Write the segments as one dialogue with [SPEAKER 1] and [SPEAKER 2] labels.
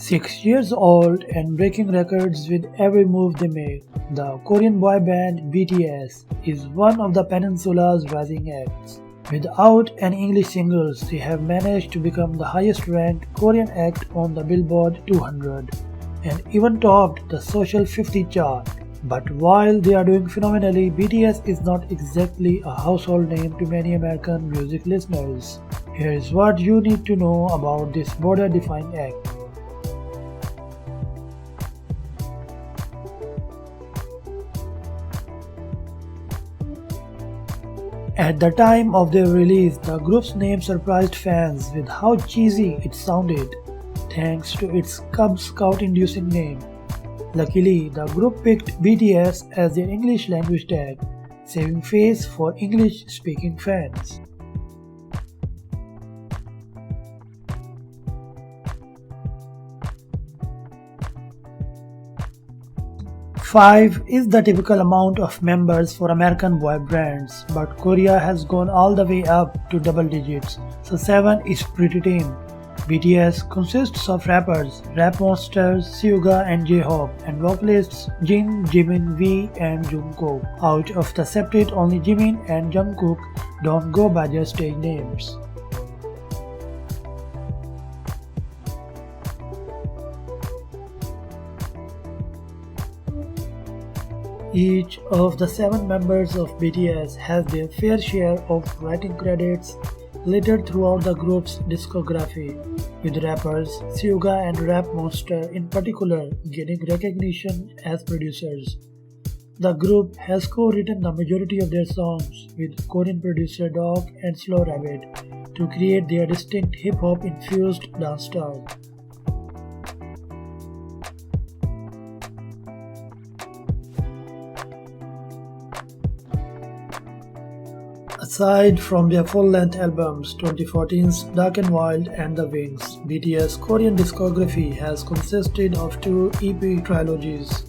[SPEAKER 1] 6 years old and breaking records with every move they make, the Korean boy band BTS is one of the peninsula's rising acts. Without any English singles, they have managed to become the highest ranked Korean act on the Billboard 200 and even topped the Social 50 chart. But while they are doing phenomenally, BTS is not exactly a household name to many American music listeners. Here is what you need to know about this border-defying act. At the time of their release, the group's name surprised fans with how cheesy it sounded, thanks to its Cub Scout-inducing name. Luckily, the group picked BTS as their English language tag, saving face for English-speaking fans. 5 is the typical amount of members for American boy bands, but Korea has gone all the way up to double digits, so 7 is pretty tame. BTS consists of rappers Rap Monsters, Suga and J-Hope, and vocalists Jin, Jimin, V and Jungkook. Out of the septet, only Jimin and Jungkook don't go by their stage names. Each of the 7 members of BTS has their fair share of writing credits littered throughout the group's discography, with rappers Suga and Rap Monster in particular gaining recognition as producers. The group has co-written the majority of their songs with Korean producer Dog and Slow Rabbit to create their distinct hip-hop infused dance style. Aside from their full-length albums 2014's Dark and Wild and The Wings, BTS' Korean discography has consisted of 2 EP trilogies.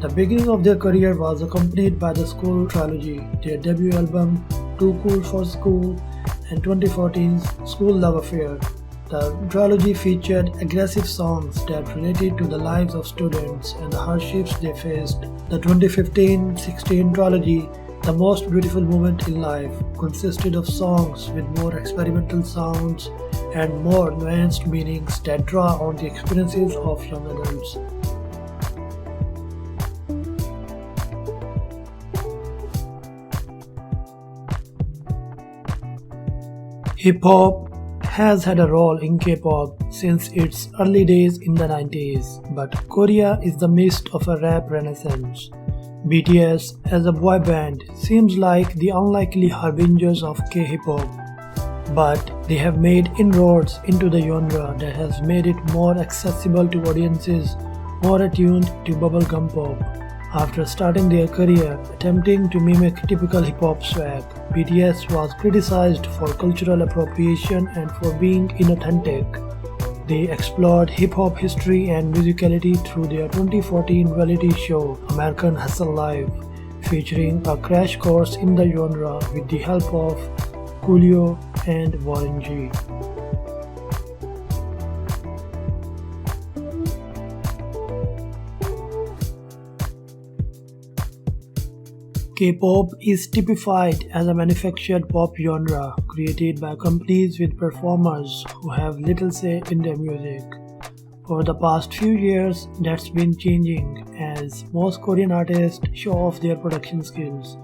[SPEAKER 1] The beginning of their career was accompanied by the School Trilogy, their debut album Too Cool for School, and 2014's School Love Affair. The trilogy featured aggressive songs that related to the lives of students and the hardships they faced. The 2015-16 trilogy, The Most Beautiful Moment in Life, consisted of songs with more experimental sounds and more nuanced meanings that draw on the experiences of young adults. Hip-hop has had a role in K-pop since its early days in the 90s, but Korea is the midst of a rap renaissance. BTS as a boy band seems like the unlikely harbingers of K-hip-hop, but they have made inroads into the genre that has made it more accessible to audiences more attuned to bubblegum pop. After starting their career attempting to mimic typical hip-hop swag, BTS was criticized for cultural appropriation and for being inauthentic. They explored hip-hop history and musicality through their 2014 reality show American Hustle Live, featuring a crash course in the genre with the help of Coolio and Warren G. K-pop is typified as a manufactured pop genre created by companies with performers who have little say in their music. Over the past few years, that's been changing as most Korean artists show off their production skills,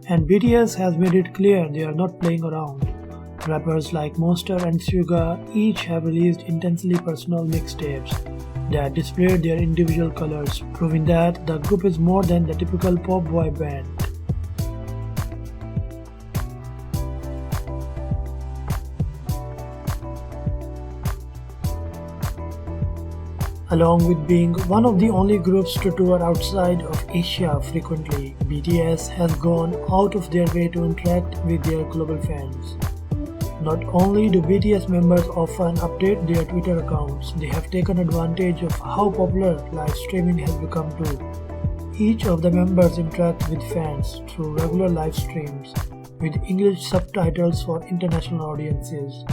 [SPEAKER 1] and BTS has made it clear they are not playing around. Rappers like Monster and Suga each have released intensely personal mixtapes that displayed their individual colors, proving that the group is more than the typical pop boy band. Along with being one of the only groups to tour outside of Asia frequently, BTS has gone out of their way to interact with their global fans. Not only do BTS members often update their Twitter accounts, they have taken advantage of how popular live streaming has become too. Each of the members interact with fans through regular live streams, with English subtitles for international audiences,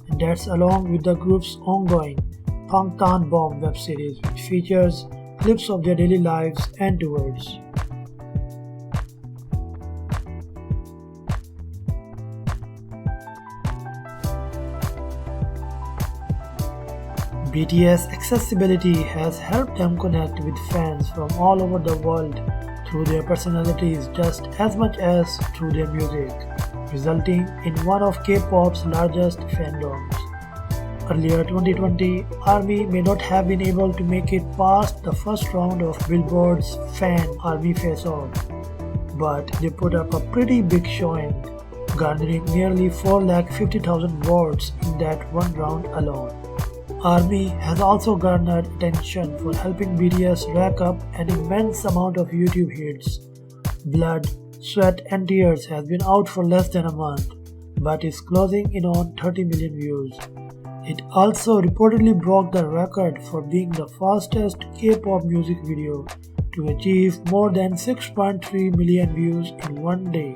[SPEAKER 1] and that's along with the group's ongoing Thong Tan Bomb web series, which features clips of their daily lives and tours. BTS accessibility has helped them connect with fans from all over the world through their personalities just as much as through their music, resulting in one of K-pop's largest fandoms. Earlier 2020, ARMY may not have been able to make it past the first round of Billboard's Fan ARMY Face-Off, but they put up a pretty big showing, garnering nearly 450,000 votes in that one round alone. ARMY has also garnered attention for helping BTS rack up an immense amount of YouTube hits. Blood, Sweat and Tears has been out for less than a month, but is closing in on 30 million views. It also reportedly broke the record for being the fastest K-pop music video to achieve more than 6.3 million views in one day.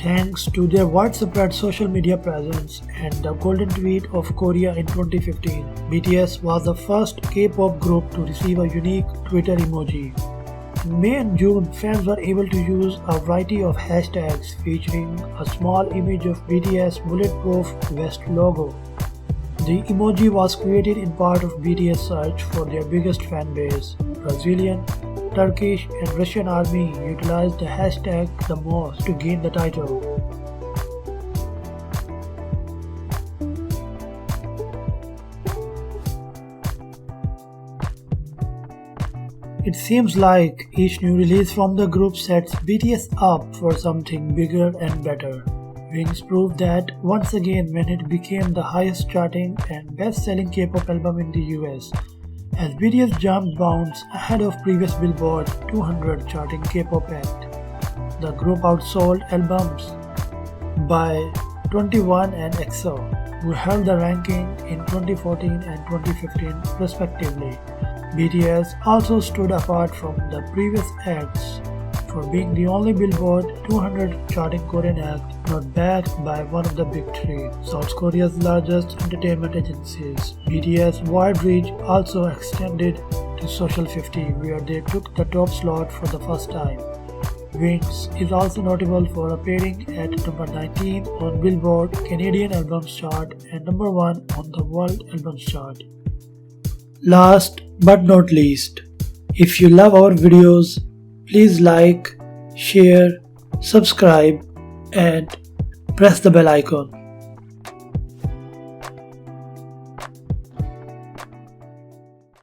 [SPEAKER 1] Thanks to their widespread social media presence and the golden tweet of Korea in 2015, BTS was the first K-pop group to receive a unique Twitter emoji. In May and June, fans were able to use a variety of hashtags featuring a small image of BTS bulletproof vest logo. The emoji was created in part of BTS search for their biggest fan base. Brazilian, Turkish and Russian army utilized the hashtag the most to gain the title. It seems like each new release from the group sets BTS up for something bigger and better. Wings proved that once again when it became the highest charting and best-selling K-pop album in the US, as BTS jumped bounds ahead of previous Billboard 200 charting K-pop act. The group outsold albums by 21 and EXO, who held the ranking in 2014 and 2015 respectively. BTS also stood apart from the previous acts for being the only Billboard 200 charting Korean act not backed by one of the big three, South Korea's largest entertainment agencies. BTS' wide reach also extended to Social 50, where they took the top slot for the first time. Wings is also notable for appearing at number 19 on Billboard Canadian Albums Chart and number 1 on the World Albums Chart. Last but not least, if you love our videos, please like, share, subscribe and press the bell icon.